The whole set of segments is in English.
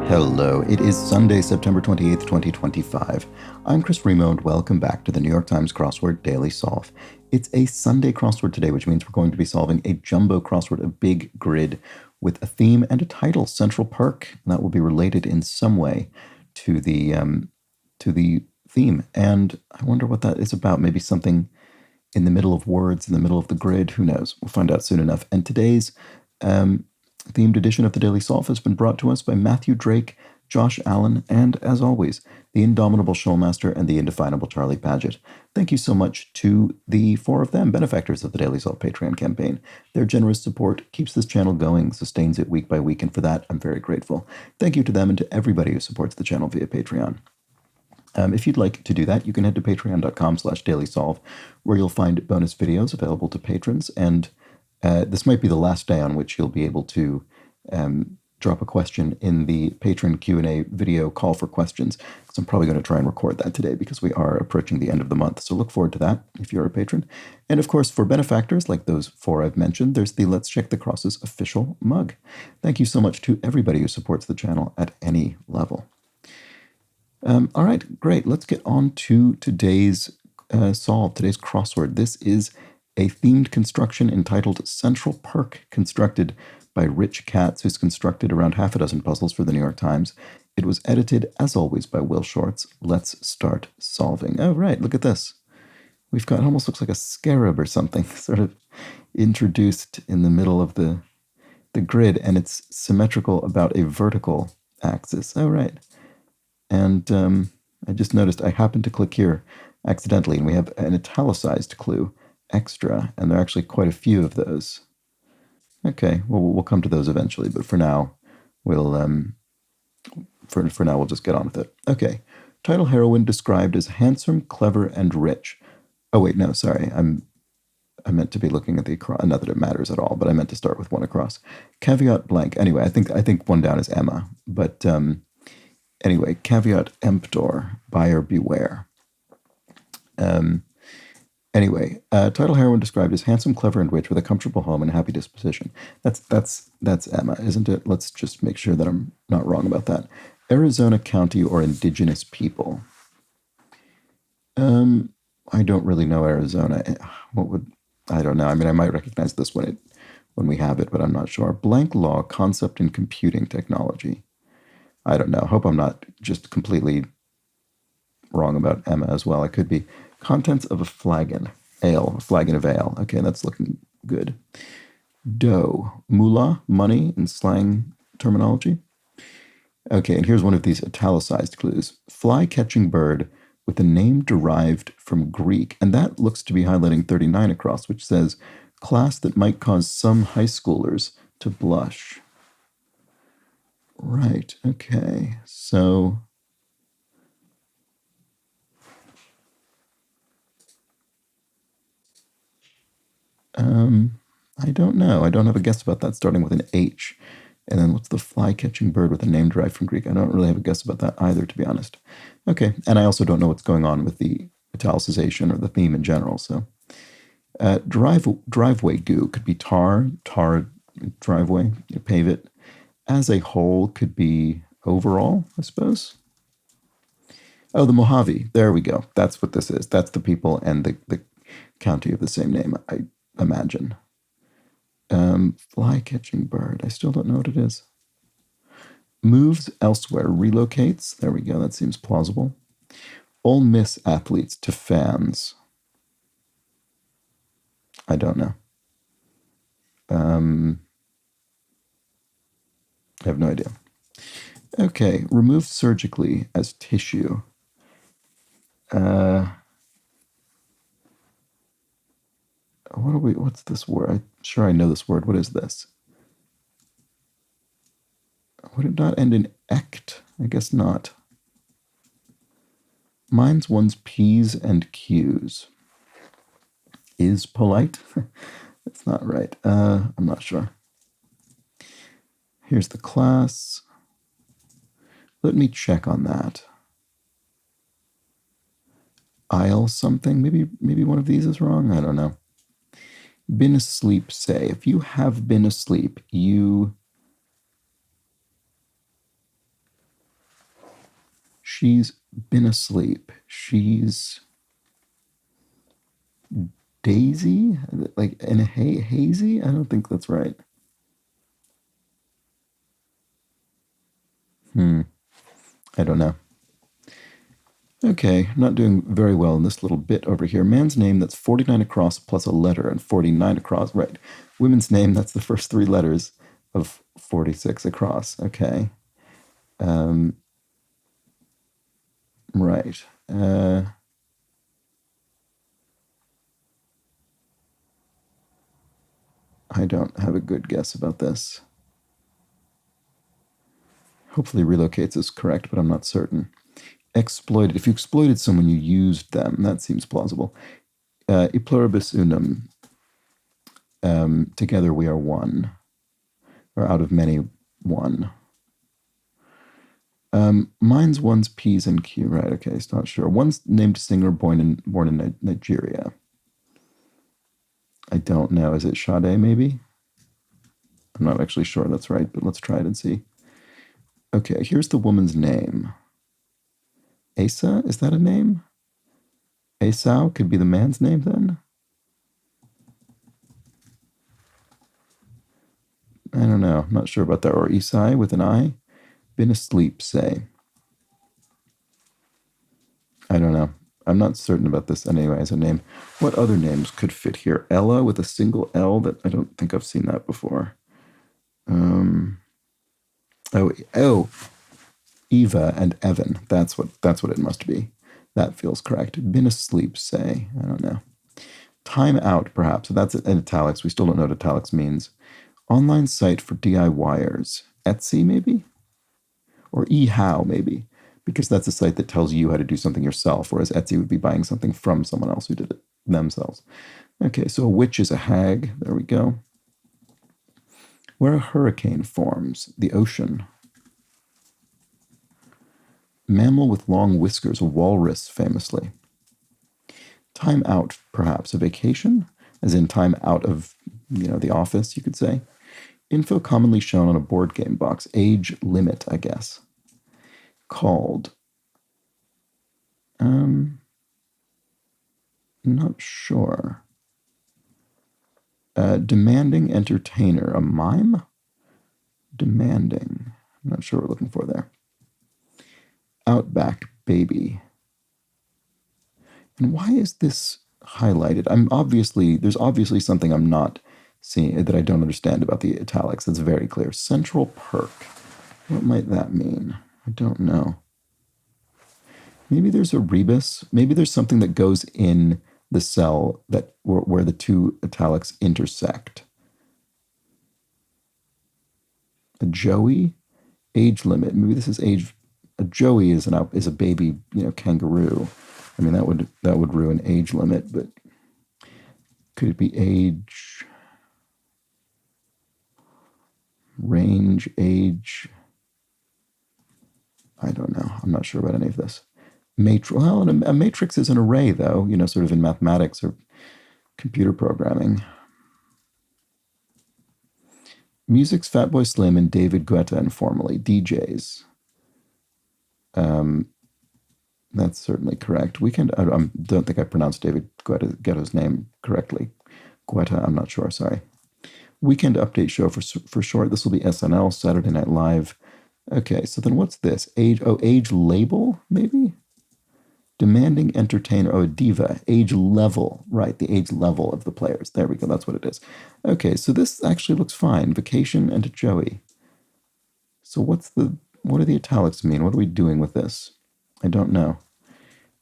Hello, it is Sunday, September 28th, 2025. I'm Chris Remo, and welcome back to the New York Times Crossword Daily Solve. It's a Sunday crossword today, which means we're going to be solving a jumbo crossword, a big grid, with a theme and a title, Central Perk. And that will be related in some way to the theme. And I wonder what that is about. Maybe something in the middle of words, in the middle of the grid. Who knows? We'll find out soon enough. And today's themed edition of the Daily Solve has been brought to us by Matthew Drake, Josh Allen, and, as always, the indomitable Shoalmaster and the indefinable Charlie Paget. Thank you so much to the four of them, benefactors of the Daily Solve Patreon campaign. Their generous support keeps this channel going, sustains it week by week, and for that, I'm very grateful. Thank you to them and to everybody who supports the channel via Patreon. If you'd like to do that, you can head to patreon.com/dailysolve, where you'll find bonus videos available to patrons, and this might be the last day on which you'll be able to drop a question in the patron Q&A video call for questions, because I'm probably going to try and record that today because we are approaching the end of the month. So look forward to that if you're a patron. And of course, for benefactors like those four I've mentioned, there's the Let's Check the Crosses official mug. Thank you so much to everybody who supports the channel at any level. All right, great. Let's get on to today's solve, today's crossword. This is a themed construction entitled Central Perk, constructed by Rich Katz, who's constructed around half a dozen puzzles for the New York Times. It was edited, as always, by Will Shorts. Let's start solving. Oh, right, look at this. We've got, it almost looks like a scarab or something, sort of introduced in the middle of the grid, and it's symmetrical about a vertical axis. Oh, right. And I just noticed I happened to click here accidentally, and we have an italicized clue, extra, and there are actually quite a few of those. Okay, well, we'll come to those eventually, but for now, we'll for now we'll just get on with it. Okay, title heroine described as handsome, clever, and rich. Oh wait, no, sorry, I meant to be looking at the across. Not that it matters at all, but I meant to start with one across. Caveat blank. Anyway, I think one down is Emma, but anyway, caveat emptor, buyer beware. Anyway, title heroine described as handsome, clever, and rich with a comfortable home and a happy disposition. That's Emma, isn't it? Let's just make sure that I'm not wrong about that. Arizona County or indigenous people. I don't really know Arizona. I don't know. I mean, I might recognize this when we have it, but I'm not sure. Blank law, concept in computing technology. I don't know. Hope I'm not just completely wrong about Emma as well. I could be. Contents of a flagon. Ale. A flagon of ale. Okay, that's looking good. Dough. Moolah, money in slang terminology. Okay, and here's one of these italicized clues. Fly-catching bird with a name derived from Greek. And that looks to be highlighting 39 across, which says, class that might cause some high schoolers to blush. Right, okay, so I don't know. I don't have a guess about that, starting with an H. And then what's the fly-catching bird with a name derived from Greek? I don't really have a guess about that either, to be honest. Okay, and I also don't know what's going on with the italicization or the theme in general, so. Driveway goo could be tar driveway, you pave it. As a whole could be overall, I suppose. Oh, the Mojave. There we go. That's what this is. That's the people and the county of the same name, I imagine. Fly-catching bird. I still don't know what it is. Moves elsewhere. Relocates. There we go. That seems plausible. Ole Miss athletes to fans. I don't know. I have no idea. Okay. Removed surgically as tissue. What's this word? I'm sure I know this word. What is this? Would it not end in ect? I guess not. Mine's one's P's and Q's. Is polite? That's not right. I'm not sure. Here's the class. Let me check on that. I'll something. Maybe one of these is wrong. I don't know. Been asleep, say. If you have been asleep, you She's been asleep. She's Daisy? Like in a hazy? I don't think that's right. I don't know. Okay, not doing very well in this little bit over here. Man's name, that's 49 across plus a letter and 49 across. Right. Women's name, that's the first three letters of 46 across. Okay. Right. I don't have a good guess about this. Hopefully relocates is correct, but I'm not certain. Exploited. If you exploited someone, you used them. That seems plausible. E pluribus unum. Together we are one. Or out of many, one. Mine's one's P's and Q. Right, okay, it's not sure. One's named singer born in Nigeria. I don't know. Is it Sade, maybe? I'm not actually sure that's right, but let's try it and see. Okay, here's the woman's name. Asa? Is that a name? Esau could be the man's name then? I don't know. I'm not sure about that. Or Isai with an I? Been asleep, say. I don't know. I'm not certain about this anyway as a name. What other names could fit here? Ella with a single L? That I don't think I've seen that before. Oh, Eva and Evan. That's what it must be. That feels correct. Been asleep, say. I don't know. Time out, perhaps. So that's in italics. We still don't know what italics means. Online site for DIYers. Etsy, maybe? Or eHow, maybe? Because that's a site that tells you how to do something yourself, whereas Etsy would be buying something from someone else who did it themselves. Okay, so a witch is a hag. There we go. Where a hurricane forms, the ocean. Mammal with long whiskers, a walrus, famously. Time out, perhaps, a vacation, as in time out of, the office, you could say. Info commonly shown on a board game box. Age limit, I guess. Called. Not sure. Demanding entertainer. A mime? Demanding. I'm not sure what we're looking for there. Outback baby. And why is this highlighted? There's obviously something I'm not seeing that I don't understand about the italics. That's very clear. Central Perk. What might that mean? I don't know. Maybe there's a rebus. Maybe there's something that goes in the cell that where the two italics intersect. A joey, age limit. Maybe this is age. A joey is a baby, kangaroo. I mean, that would ruin age limit, but could it be age, range, age? I don't know. I'm not sure about any of this. Well, a matrix is an array, though, sort of in mathematics or computer programming. Music's Fatboy Slim and David Guetta informally, DJs. That's certainly correct. I don't think I pronounced David Guetta's name correctly. Guetta, I'm not sure, sorry. Weekend update show for short. This will be SNL, Saturday Night Live. Okay, so then what's this? Age label, maybe? Demanding entertainer. Oh, a diva. Age level. Right, the age level of the players. There we go, that's what it is. Okay, so this actually looks fine. Vacation and a Joey. So what do the italics mean? What are we doing with this? I don't know.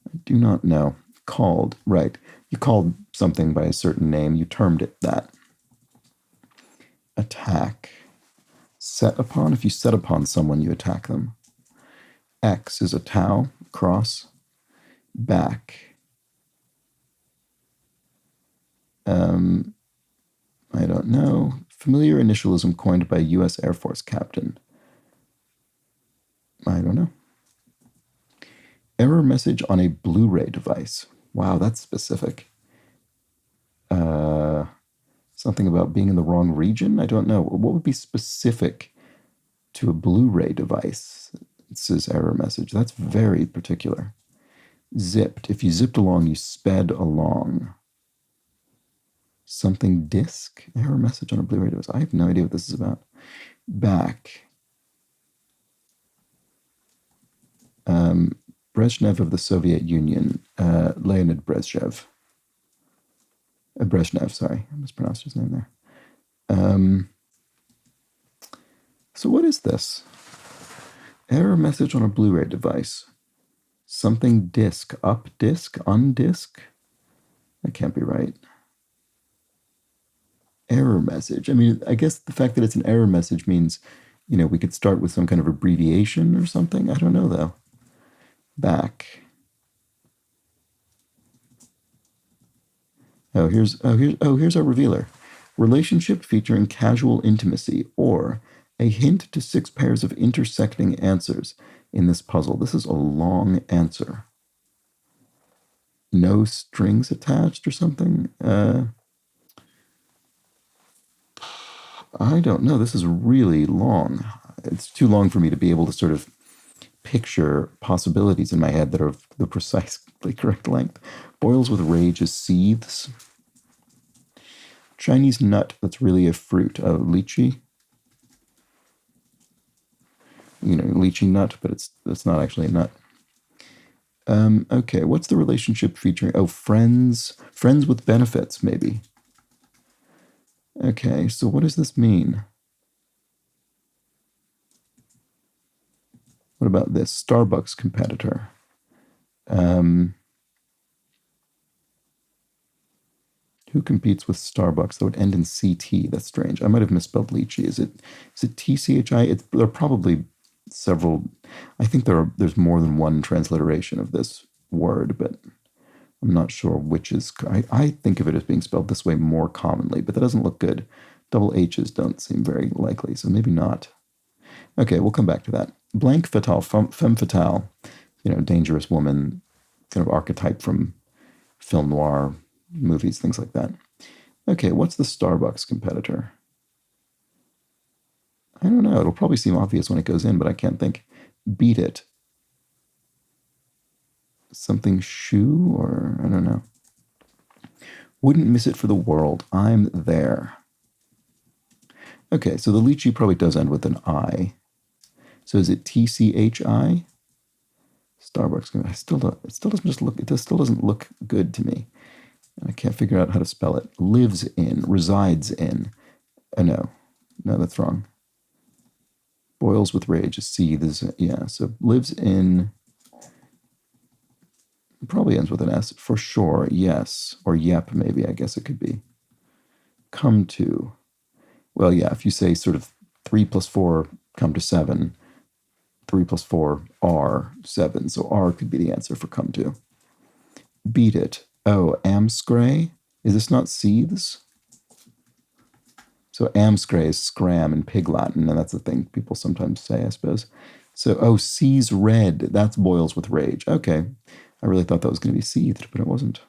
I do not know. Called. Right. You called something by a certain name. You termed it that. Attack. Set upon. If you set upon someone, you attack them. X is a tau. Cross. Back. I don't know. Familiar initialism coined by a U.S. Air Force captain. I don't know. Error message on a Blu-ray device. Wow, that's specific. Something about being in the wrong region? I don't know. What would be specific to a Blu-ray device? It says error message. That's very particular. Zipped. If you zipped along, you sped along. Something disk? Error message on a Blu-ray device. I have no idea what this is about. Back. Brezhnev of the Soviet Union. Leonid Brezhnev. Brezhnev, sorry. I mispronounced his name there. So what is this? Error message on a Blu-ray device. Something disk. Up disk? Undisk? That can't be right. Error message. I mean, I guess the fact that it's an error message means, we could start with some kind of abbreviation or something. I don't know, though. Back. Here's our revealer. Relationship featuring casual intimacy, or a hint to 6 pairs of intersecting answers in this puzzle. This is a long answer. No strings attached or something? I don't know. This is really long. It's too long for me to be able to sort of picture possibilities in my head that are of the precisely correct length. Boils with rage is seethes. Chinese nut that's really a fruit. Lychee. Lychee nut, but it's not actually a nut. Okay, what's the relationship featuring? Oh, friends with benefits, maybe. Okay, so what does this mean? What about this? Starbucks competitor. Who competes with Starbucks? That would end in CT. That's strange. I might have misspelled lychee. Is it TCHI? There are probably several. I think there's more than one transliteration of this word, but I'm not sure which is. I think of it as being spelled this way more commonly, but that doesn't look good. Double H's don't seem very likely, so maybe not. Okay, we'll come back to that. Blank fatale, femme fatale, dangerous woman, kind of archetype from film noir movies, things like that. Okay, what's the Starbucks competitor? I don't know. It'll probably seem obvious when it goes in, but I can't think. Beat it. Something shoe, or I don't know. Wouldn't miss it for the world. I'm there. Okay, so the lychee probably does end with an I. So is it TCHI? Starbucks. It still doesn't look good to me. I can't figure out how to spell it. Lives in, resides in. No, that's wrong. Boils with rage, seethes. Yeah, so lives in. Probably ends with an S for sure. Yes, or yep, maybe. I guess it could be. Come to. Well, yeah. If you say sort of 3 + 4 come to 7. 3 + 4 are 7. So R could be the answer for come to. Beat it. Oh, amscray? Is this not seethes? So amscray is scram in Pig Latin, and that's the thing people sometimes say, I suppose. So, sees red. That's boils with rage. Okay. I really thought that was going to be seethed, but it wasn't.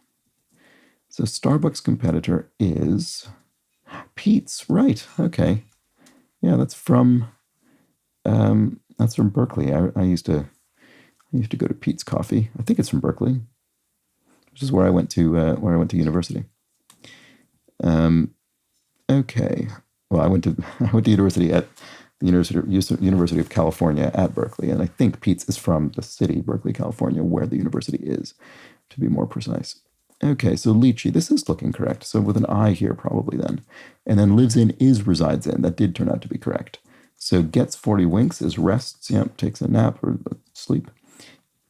So Starbucks competitor is Pete's. Right. Okay. Yeah, that's from Berkeley. I used to go to Pete's Coffee. I think it's from Berkeley, which is where I went to university. Okay. Well, I went to university at the University of California at Berkeley, and I think Pete's is from the city, Berkeley, California, where the university is, to be more precise. Okay, so lychee, this is looking correct. So with an I here, probably then. And then lives in is resides in. That did turn out to be correct. So gets 40 winks is rests, takes a nap or sleep.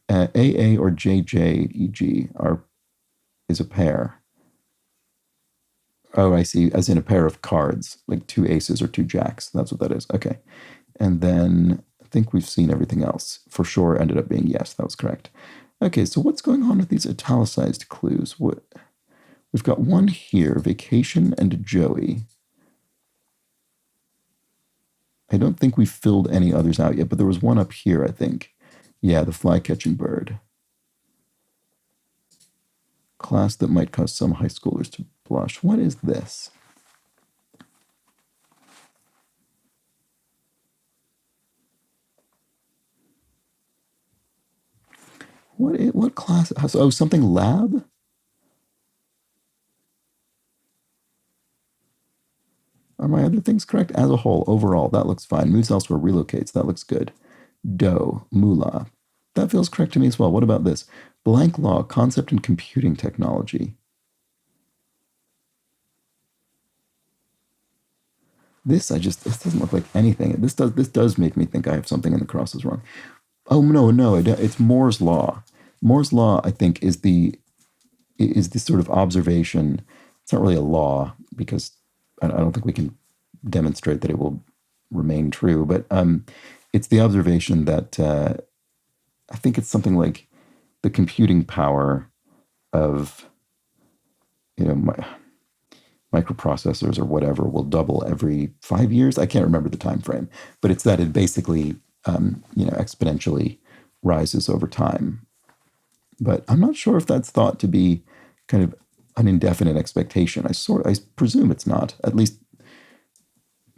AA or JJ, EG, is a pair. Oh, I see. As in a pair of cards, like 2 aces or 2 jacks. That's what that is. Okay. And then I think we've seen everything else. For sure ended up being yes, that was correct. Okay, so what's going on with these italicized clues? We've got one here, vacation and Joey. I don't think we've filled any others out yet, but there was one up here, I think. Yeah, the fly-catching bird. Class that might cause some high schoolers to blush. What is this? What class? Oh, something lab? Are my other things correct? As a whole, overall, that looks fine. Moves elsewhere, relocates. That looks good. Dough, moolah. That feels correct to me as well. What about this? Blank law, concept and computing technology. This doesn't look like anything. This does make me think I have something in the crosses wrong. Oh no, no, it's Moore's law. Moore's law, I think, is this sort of observation. It's not really a law because I don't think we can demonstrate that it will remain true, but it's the observation that I think it's something like the computing power of you know microprocessors or whatever will double every 5 years. I can't remember the time frame, but it's that it basically exponentially rises over time. But I'm not sure if that's thought to be kind of an indefinite expectation. I presume it's not. At least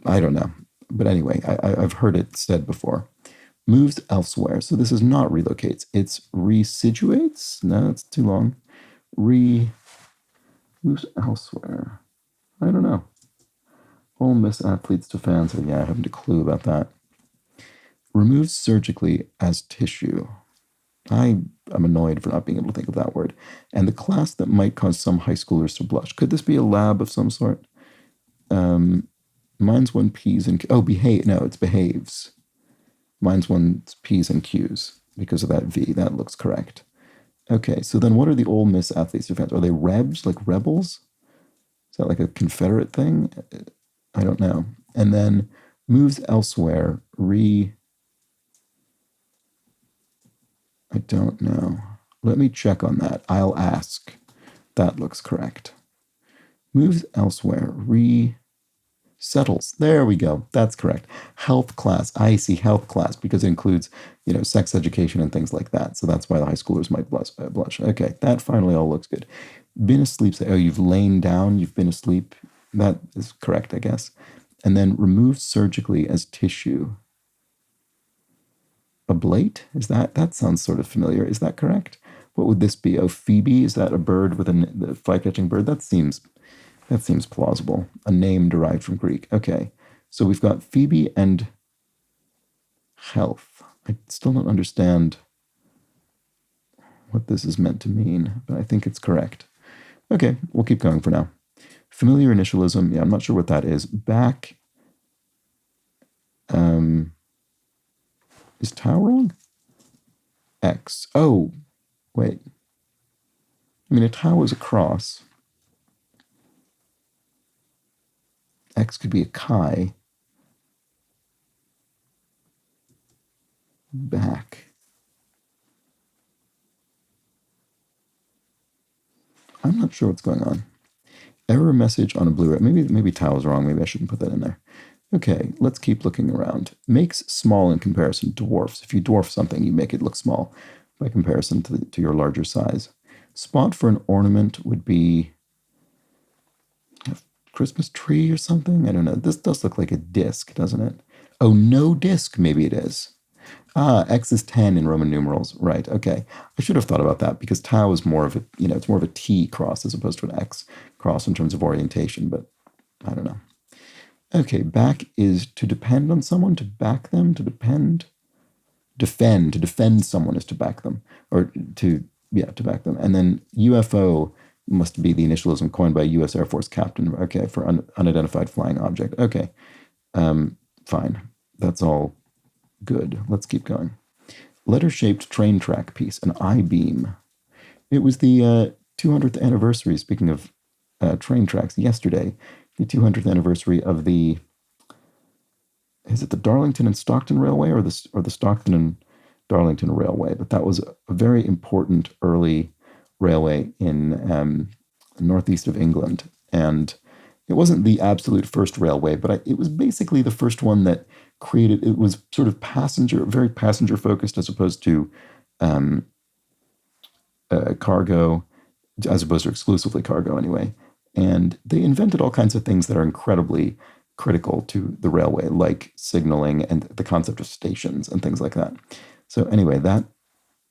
I don't know. But anyway, I've heard it said before. Moves elsewhere. So this is not relocates. It's resituates. No, it's too long. Moves elsewhere. I don't know. Ole Miss athletes to fans. Yeah, I haven't a clue about that. Removes surgically as tissue. I am annoyed for not being able to think of that word. And the class that might cause some high schoolers to blush. Could this be a lab of some sort? Mine's one P's and behave. No, it's behaves. Mine's one P's and Q's because of that V. That looks correct. Okay, so then what are the Ole Miss athletes defense? Are they rebs, like rebels? Is that like a Confederate thing? I don't know. And then moves elsewhere. I don't know. Let me check on that. I'll ask. That looks correct. Moves elsewhere. Settles. There we go. That's correct. Health class. I see health class because it includes, sex education and things like that. So that's why the high schoolers might blush. Okay, that finally all looks good. Been asleep. Oh, you've lain down. You've been asleep. That is correct, I guess. And then removed surgically as tissue. Ablate? That sounds sort of familiar. Is that correct? What would this be? Oh, Phoebe? Is that a bird with a fly-catching bird? That seems plausible. A name derived from Greek. Okay. So we've got Phoebe and health. I still don't understand what this is meant to mean, but I think it's correct. Okay, we'll keep going for now. Familiar initialism. Yeah, I'm not sure what that is. Back. Is tau wrong? X. Oh, wait. I mean, a tau is a cross. X could be a chi. Back. I'm not sure what's going on. Error message on a Blu-ray. Maybe tau is wrong. Maybe I shouldn't put that in there. Okay, let's keep looking around. Makes small in comparison. Dwarfs. If you dwarf something, you make it look small by comparison to your larger size. Spot for an ornament would be a Christmas tree or something. I don't know. This does look like a disc, doesn't it? Oh, no disc. Maybe it is. X is 10 in Roman numerals. Right. Okay. I should have thought about that because tau is more of a, it's more of a T cross as opposed to an X cross in terms of orientation, but I don't know. Okay, back is to depend on someone, to back them, to defend someone is to back them, or to back them. And then UFO must be the initialism coined by a U.S. Air Force captain, okay, for unidentified flying object. Okay, fine. That's all good. Let's keep going. Letter-shaped train track piece, an I-beam. It was the 200th anniversary, speaking of train tracks, yesterday, the 200th anniversary of the, is it the Darlington and Stockton Railway or the Stockton and Darlington Railway? But that was a very important early railway in northeast of England. And it wasn't the absolute first railway, but it was basically the first one that created, it was sort of very passenger focused as opposed to cargo, as opposed to exclusively cargo anyway. And they invented all kinds of things that are incredibly critical to the railway, like signaling and the concept of stations and things like that. So anyway, that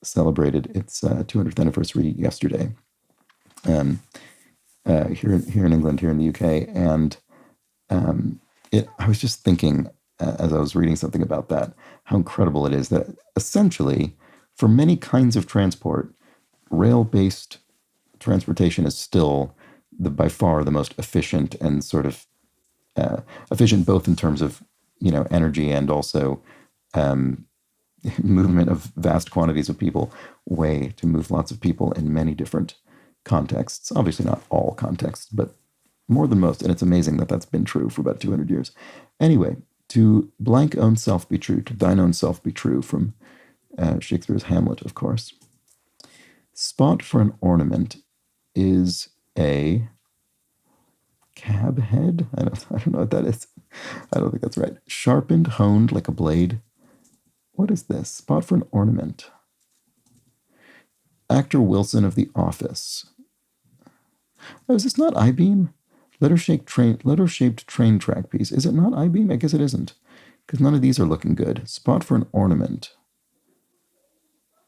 celebrated its 200th anniversary yesterday. Here in England, here in the UK, and I was just thinking as I was reading something about that, how incredible it is that essentially, for many kinds of transport, rail-based transportation is still by far the most efficient and sort of efficient both in terms of energy and also movement of vast quantities of people, way to move lots of people in many different contexts. Obviously, not all contexts, but more than most. And it's amazing that that's been true for about 200 years. Anyway, to blank own self be true, to thine own self be true, from Shakespeare's Hamlet, of course. Spot for an ornament is a cab head. I don't know what that is. I don't think that's right. Sharpened, honed like a blade. What is this? Spot for an ornament. Actor Wilson of The Office. Oh, is this not I-beam? Letter-shaped train track piece. Is it not I-beam? I guess it isn't, because none of these are looking good. Spot for an ornament.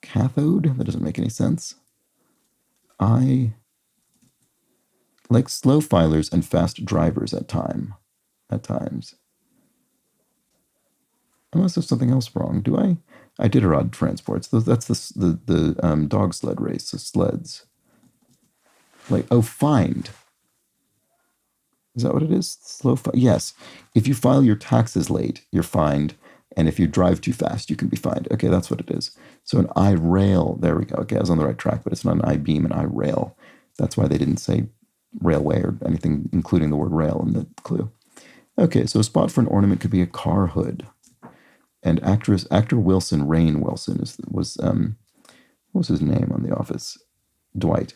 Cathode? That doesn't make any sense. I like slow filers and fast drivers at times. Unless there's something else wrong. Do I? I did odd transports. That's the dog sled race. The sleds. Like, oh, find. Is that what it is? Yes. If you file your taxes late, you're fined. And if you drive too fast, you can be fined. Okay, that's what it is. So an I-rail. There we go. Okay, I was on the right track, but it's not an I-beam, an I-rail. That's why they didn't say railway or anything, including the word rail in the clue. Okay, so a spot for an ornament could be a car hood. And actor Wilson, Rainn Wilson, was what was his name on The Office? Dwight.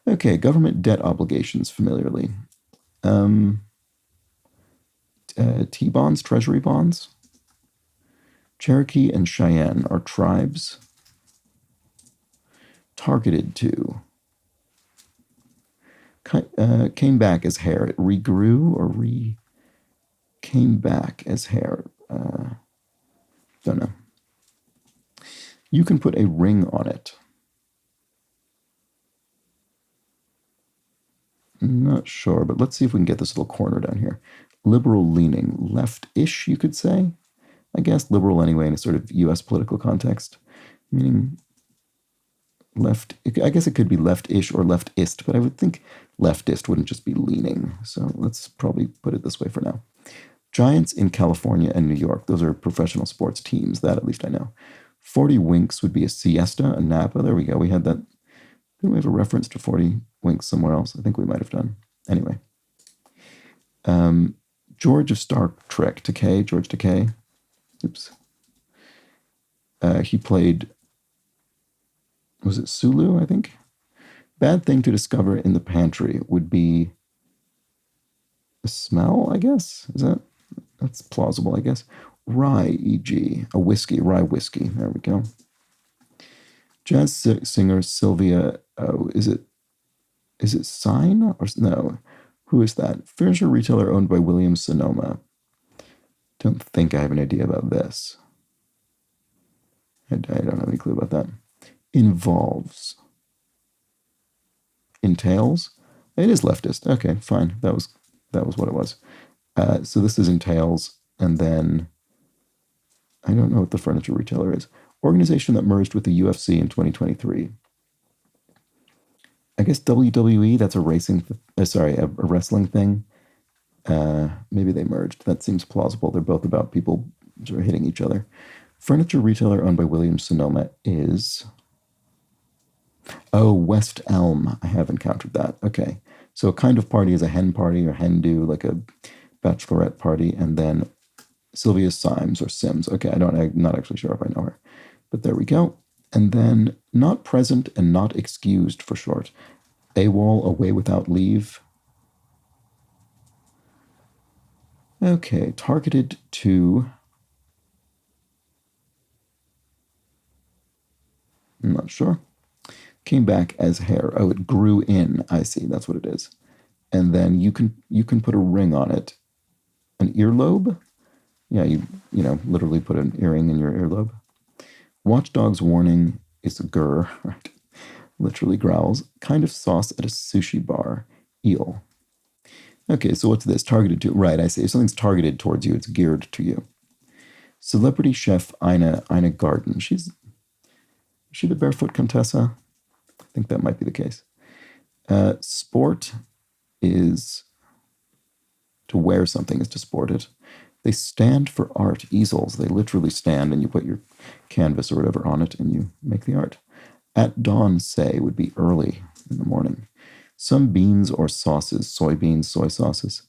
Okay, government debt obligations familiarly. T-bonds, treasury bonds. Cherokee and Cheyenne are tribes. Targeted to. Came back as hair. It regrew or came back as hair. Don't know. You can put a ring on it. Not sure, but let's see if we can get this little corner down here. Liberal leaning, left-ish, you could say. I guess liberal anyway in a sort of U.S. political context, meaning left. I guess it could be left-ish or leftist, but I would think leftist wouldn't just be leaning. So let's probably put it this way for now. Giants in California and New York. Those are professional sports teams. That at least I know. 40 winks would be a siesta, a nap. Oh, there we go. We had that. Didn't we have a reference to 40 winks somewhere else? I think we might have done. Anyway. George of Star Trek, Takei, George Takei. Oops. He played, was it Sulu, I think? Bad thing to discover in the pantry would be a smell, I guess? That's plausible, I guess. Rye, e.g., a whiskey, rye whiskey. There we go. Jazz singer Sylvia, is it Sign? Or no? Who is that? Furniture retailer owned by Williams Sonoma. Don't think I have an idea about this. I don't have any clue about that. Involves. Entails? It is leftist. Okay, fine. That was what it was. So this is entails, and then I don't know what the furniture retailer is. Organization that merged with the UFC in 2023. I guess WWE, that's a a wrestling thing. Maybe they merged. That seems plausible. They're both about people sort of hitting each other. Furniture retailer owned by Williams Sonoma is... Oh, West Elm. I have encountered that. Okay. So a kind of party is a hen party or hen do, like a bachelorette party, and then Sylvia Symes or Sims. Okay, I'm not actually sure if I know her. But there we go. And then not present and not excused for short. AWOL, away without leave. Okay, targeted to... I'm not sure. Came back as hair. Oh, it grew in. I see. That's what it is. And then you can put a ring on it. An earlobe? Yeah, you literally put an earring in your earlobe. Watchdog's warning is a grr, right? Literally growls. Kind of sauce at a sushi bar. Eel. Okay, so what's this? Targeted to, right, I say if something's targeted towards you, it's geared to you. Celebrity chef Ina Garden. Is she the barefoot Contessa? I think that might be the case. Sport is to wear something is to sport it. They stand for art. Easels. They literally stand and you put your canvas or whatever on it and you make the art. At dawn, say, would be early in the morning. Some beans or sauces, soybeans, soy sauces.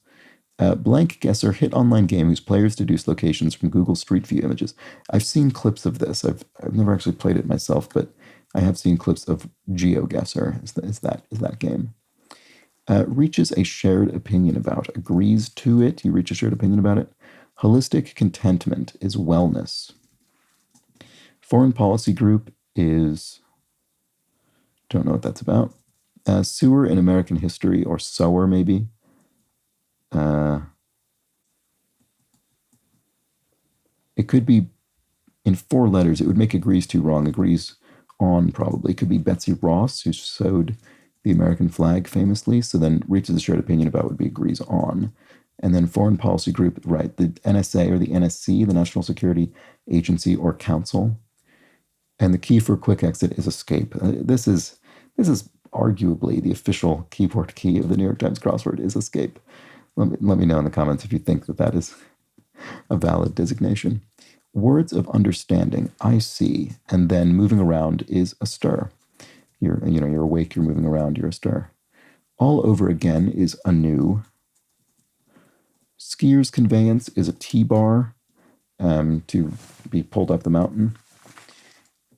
Blank guesser hit online game whose players deduce locations from Google Street View images. I've seen clips of this. I've never actually played it myself, but I have seen clips of GeoGuessr. Is that game? Reaches a shared opinion about. Agrees to it. You reach a shared opinion about it. Holistic contentment is wellness. Foreign policy group is. Don't know what that's about. Sewer in American history, or sower maybe. It could be in 4 letters. It would make agrees to wrong. Agrees on probably. It could be Betsy Ross, who sewed the American flag famously. So then reaches a shared opinion about would be agrees on. And then foreign policy group, right, the NSA or the NSC, the National Security Agency or Council. And the key for quick exit is escape. This is arguably the official keyboard key of the New York Times crossword is escape. Let me know in the comments if you think that is a valid designation. Words of understanding, I see, and then moving around is astir. You're awake, you're moving around, you're astir. All over again is anew. Skier's conveyance is a T-bar to be pulled up the mountain.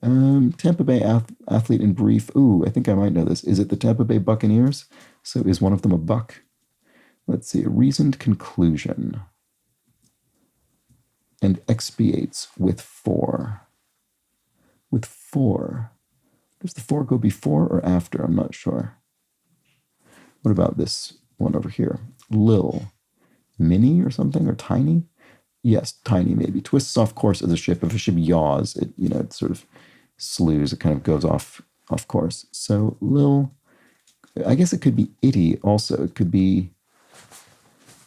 Tampa Bay athlete in brief. Ooh, I think I might know this. Is it the Tampa Bay Buccaneers? So is one of them a buck? Let's see. A reasoned conclusion. And expiates with 4. With 4. Does the 4 go before or after? I'm not sure. What about this one over here? Lil. Mini or something? Or tiny? Yes, tiny maybe. Twists off course as a ship. If a ship yaws, it sort of slews. It kind of goes off course. So Lil, I guess it could be itty also. It could be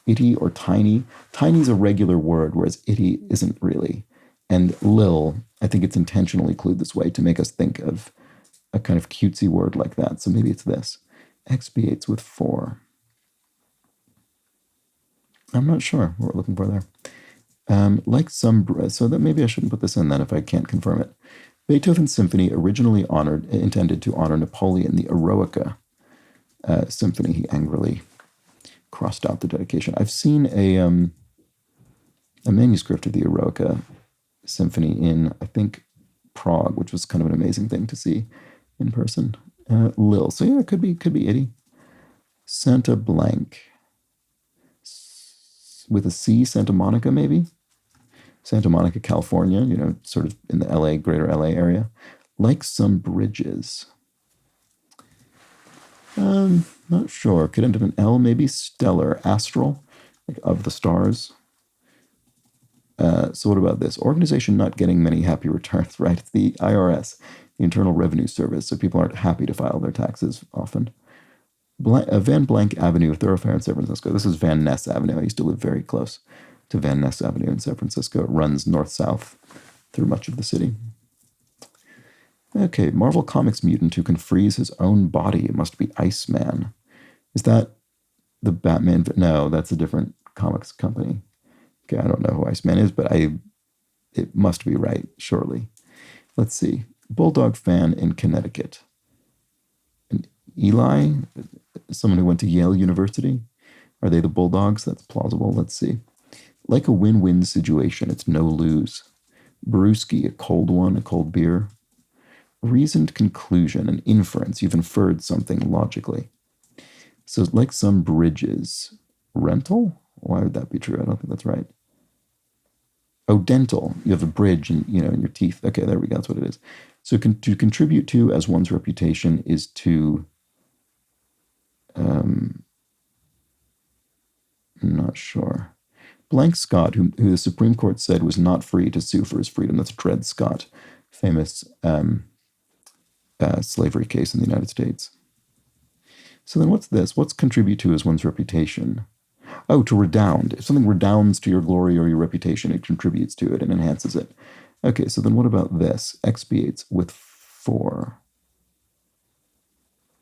itty or tiny. Tiny is a regular word, whereas itty isn't really. And Lil, I think it's intentionally clued this way to make us think of a kind of cutesy word like that. So maybe it's this. Expiates with 4. I'm not sure what we're looking for there. So that maybe I shouldn't put this in then if I can't confirm it. Beethoven's symphony originally intended to honor Napoleon, the Eroica symphony. He angrily crossed out the dedication. I've seen a manuscript of the Eroica symphony in, I think, Prague, which was kind of an amazing thing to see in person. Lil. So yeah, it could be itty. Santa Blank. With a C, Santa Monica maybe? Santa Monica, California, sort of in the greater LA area. Like some bridges. Not sure. Could end up in L, maybe. Stellar, astral, like of the stars. So what about this? Organization not getting many happy returns, right? It's the IRS, the Internal Revenue Service, so people aren't happy to file their taxes often. Van Blank Avenue, thoroughfare in San Francisco. This is Van Ness Avenue. I used to live very close to Van Ness Avenue in San Francisco. It runs north-south through much of the city. Okay, Marvel Comics mutant who can freeze his own body. It must be Iceman. Is that the Batman? No, that's a different comics company. Okay, I don't know who Iceman is, but it must be right, surely. Let's see. Bulldog fan in Connecticut. And Eli, someone who went to Yale University. Are they the Bulldogs? That's plausible. Let's see. Like a win-win situation, it's no lose. Brewski, a cold one, a cold beer. Reasoned conclusion, an inference. You've inferred something logically. So like some bridges. Rental? Why would that be true? I don't think that's right. Oh, dental. You have a bridge in your teeth. Okay, there we go. That's what it is. So to contribute to as one's reputation is to... I'm not sure. Blank Scott, who the Supreme Court said was not free to sue for his freedom. That's Dred Scott. famous slavery case in the United States. So then what's this? What's contribute to is one's reputation? Oh, to redound. If something redounds to your glory or your reputation, it contributes to it and enhances it. Okay, so then what about this? Expiates with for.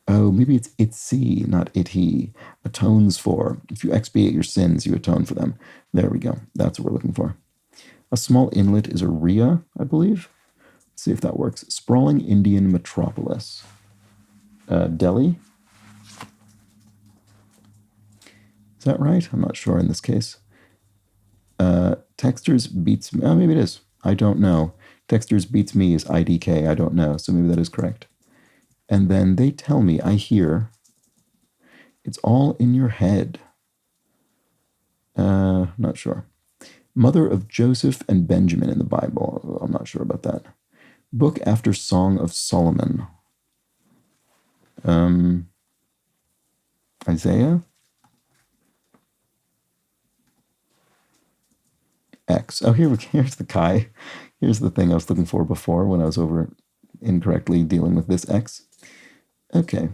Oh, maybe it's he, not it he. Atones for. If you expiate your sins, you atone for them. There we go. That's what we're looking for. A small inlet is a ria, I believe. Let's see if that works. Sprawling Indian metropolis. Delhi. Is that right? I'm not sure in this case. Textures beats me. Oh, maybe it is. I don't know. Textures beats me is IDK. I don't know. So maybe that is correct. And then they tell me, I hear, it's all in your head. Not sure. Mother of Joseph and Benjamin in the Bible. I'm not sure about that. Book after Song of Solomon. Isaiah? X. Oh, here's the Chi. Here's the thing I was looking for before when I was over incorrectly dealing with this X. Okay.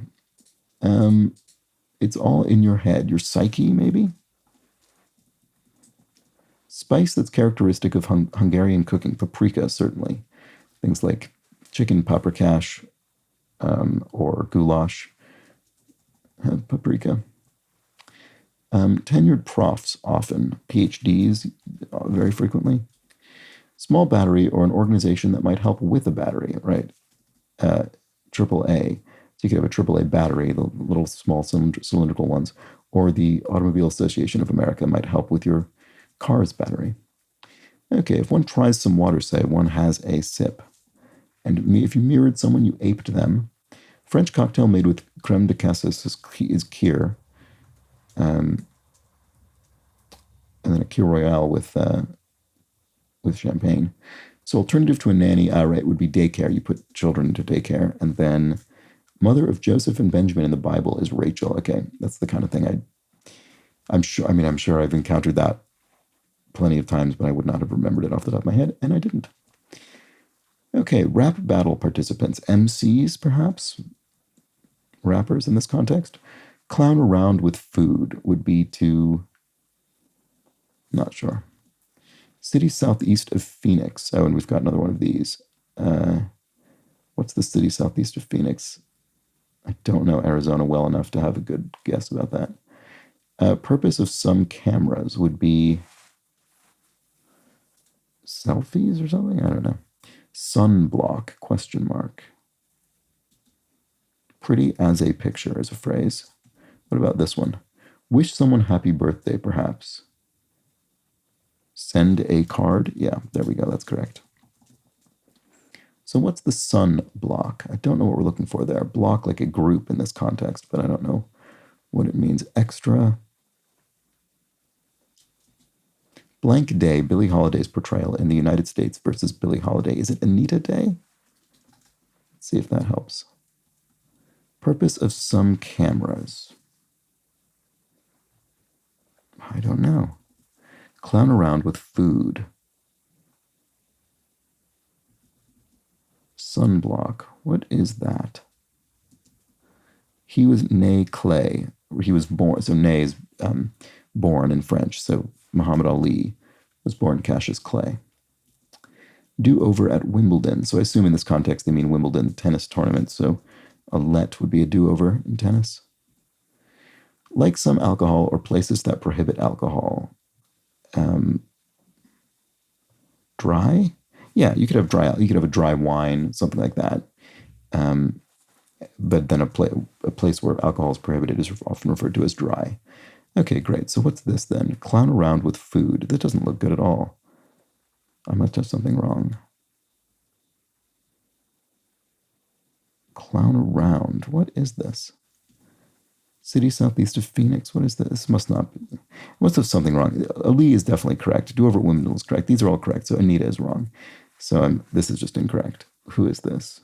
It's all in your head. Your psyche, maybe? Spice that's characteristic of Hungarian cooking. Paprika, certainly. Things like chicken paprikash or goulash. Paprika. Tenured profs often. PhDs very frequently. Small battery or an organization that might help with a battery, right? AAA. So you could have a AAA battery, the little small cylindrical ones, or the Automobile Association of America might help with your car's battery. Okay, if one tries some water, say, one has a sip. And if you mirrored someone, you aped them. French cocktail made with creme de cassis is Kir. And then a Kir Royale with champagne. So alternative to a nanny, right, would be daycare. You put children into daycare. And then mother of Joseph and Benjamin in the Bible is Rachel. Okay, that's the kind of thing I'm sure I've encountered that plenty of times, but I would not have remembered it off the top of my head, and I didn't. Okay, rap battle participants. MCs, perhaps? Rappers in this context? Clown around with food would be to... Not sure. City southeast of Phoenix. Oh, and we've got another one of these. What's the city southeast of Phoenix? I don't know Arizona well enough to have a good guess about that. Purpose of some cameras would be selfies or something? I don't know. Sunblock, question mark. Pretty as a picture is a phrase. What about this one? Wish someone happy birthday, perhaps. Send a card. Yeah, there we go. That's correct. So what's the sun block? I don't know what we're looking for there. Block like a group in this context, but I don't know what it means. Extra. Blank Day, Billie Holiday's portrayal in the United States versus Billie Holiday. Is it Anita Day? Let's see if that helps. Purpose of some cameras. I don't know. Clown around with food. Sunblock. What is that? He was né Clay. He was born. So né is born in French. So Muhammad Ali was born Cassius Clay. Do-over at Wimbledon. So I assume in this context they mean Wimbledon tennis tournament. So a let would be a do-over in tennis. Like some alcohol or places that prohibit alcohol. Dry? Yeah, you could have dry. You could have a dry wine, something like that. But then a place where alcohol is prohibited is often referred to as dry. Okay, great. So what's this then? Clown around with food. That doesn't look good at all. I must have something wrong. Clown around. What is this? City southeast of Phoenix. What is this? This must not be. I must have something wrong. Ali is definitely correct. Do over at Wimbledon is correct. These are all correct. So Anita is wrong. So this is just incorrect. Who is this?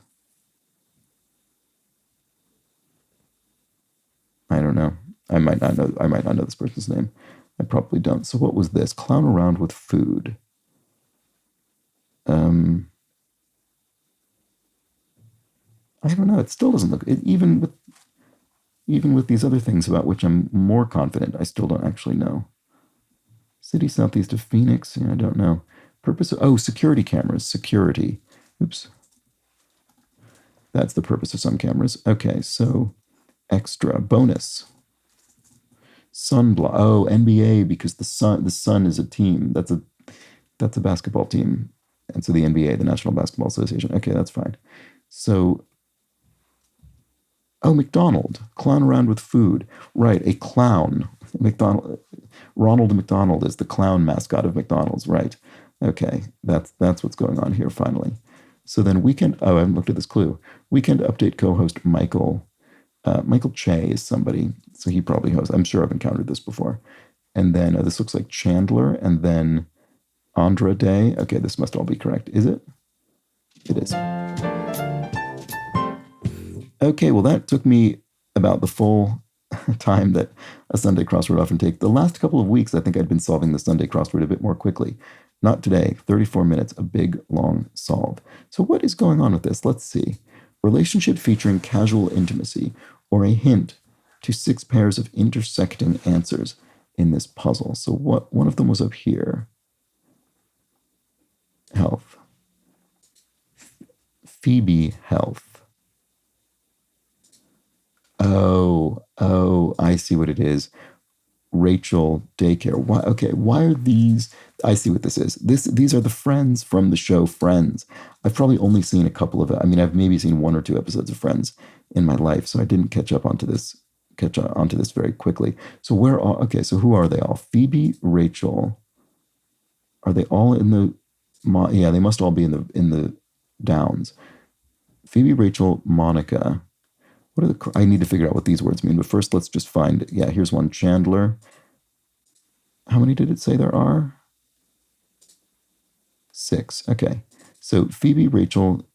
I don't know. I might not know this person's name. I probably don't. So what was this? Clown around with food. I don't know. It still doesn't look, even with these other things about which I'm more confident, I still don't actually know. City southeast of Phoenix. Yeah, I don't know. Purpose of, oh, security cameras. Security. Oops. That's the purpose of some cameras. Okay, so extra bonus. Sunblock. Oh, NBA because the Sun is a team. That's a basketball team. And so the NBA, the National Basketball Association. Okay, that's fine. So oh, McDonald. Clown around with food. Right, a clown. McDonald Ronald McDonald is the clown mascot of McDonald's, right? Okay, that's what's going on here finally. So then weekend. Oh, I haven't looked at this clue. Weekend update co-host Michael. Michael Che is somebody, so he probably hosts. I'm sure I've encountered this before. And then this looks like Chandler, and then Andra Day. Okay, this must all be correct. Is it? It is. Okay, well, that took me about the full time that a Sunday crossword often takes. The last couple of weeks, I think I'd been solving the Sunday crossword a bit more quickly. Not today. 34 minutes, a big, long solve. So what is going on with this? Let's see. Relationship featuring casual intimacy, or a hint to 6 pairs of intersecting answers in this puzzle. So what? One of them was up here. Health. Phoebe health. Oh, I see what it is. Rachel daycare. Why? Okay, why are these? I see what this is. These are the friends from the show Friends. I've probably only seen a couple of it. I mean, I've maybe seen 1 or 2 episodes of Friends in my life, so I didn't catch onto this very quickly. So okay, so who are they all? Phoebe, Rachel. Are they all in the? Yeah, they must all be in the Downs. Phoebe, Rachel, Monica. What are I need to figure out what these words mean, but first let's just find, yeah, here's one, Chandler. How many did it say there are? 6, okay. So Phoebe, Rachel,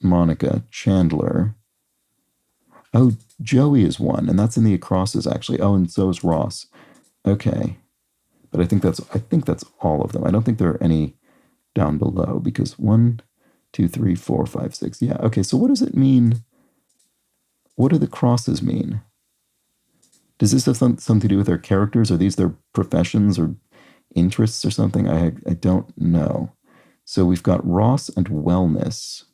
Monica, Chandler. Oh, Joey is 1, and that's in the acrosses actually. Oh, and so is Ross. Okay. But I think that's all of them. I don't think there are any down below because 1, 2, 3, 4, 5, 6. Yeah, okay, so what does it mean? What do the crosses mean? Does this have something to do with their characters? Are these their professions or interests or something? I don't know. So we've got Ross and wellness.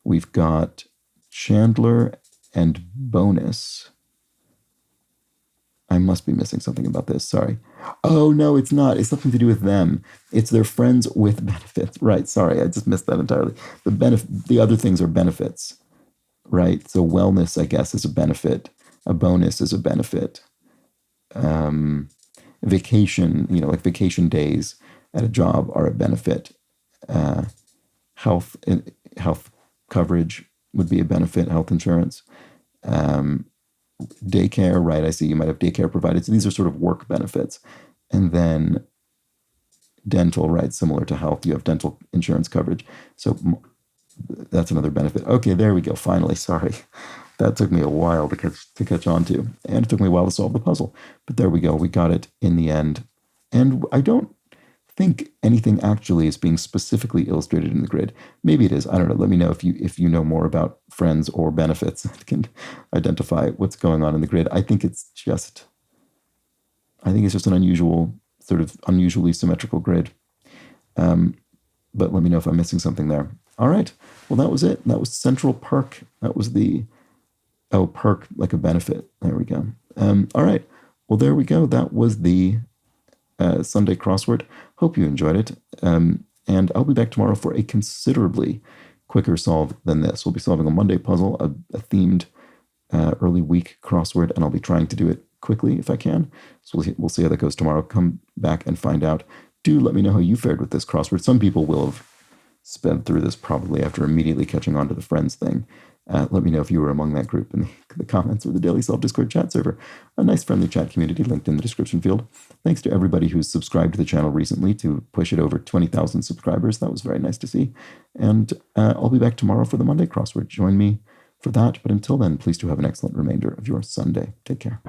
We've got Chandler and bonus. I must be missing something about this. Sorry. Oh, no, it's not. It's nothing to do with them. It's their friends with benefits. Right. Sorry. I just missed that entirely. The other things are benefits. Right. So wellness, I guess, is a benefit. A bonus is a benefit. Vacation, like vacation days at a job are a benefit. Health coverage would be a benefit. Health insurance. Daycare, right? I see you might have daycare provided. So these are sort of work benefits. And then dental, right? Similar to health, you have dental insurance coverage. So that's another benefit. Okay, there we go. Finally, sorry. That took me a while to catch on to. And it took me a while to solve the puzzle. But there we go. We got it in the end. And I don't think anything actually is being specifically illustrated in the grid. Maybe it is. I don't know. Let me know if you know more about friends or benefits that can identify what's going on in the grid. I think it's just an unusually symmetrical grid. But let me know if I'm missing something there. All right. Well, that was it. That was Central Perk. That was Perk, like a benefit. There we go. All right. Well, there we go. That was the Sunday crossword. Hope you enjoyed it. And I'll be back tomorrow for a considerably quicker solve than this. We'll be solving a Monday puzzle, a themed early week crossword, and I'll be trying to do it quickly if I can. So we'll see how that goes tomorrow. Come back and find out. Do let me know how you fared with this crossword. Some people will have sped through this probably after immediately catching on to the friends thing. Let me know if you were among that group in the comments or the Daily Solve Discord chat server. A nice friendly chat community linked in the description field. Thanks to everybody who's subscribed to the channel recently to push it over 20,000 subscribers. That was very nice to see. And I'll be back tomorrow for the Monday crossword. Join me for that. But until then, please do have an excellent remainder of your Sunday. Take care.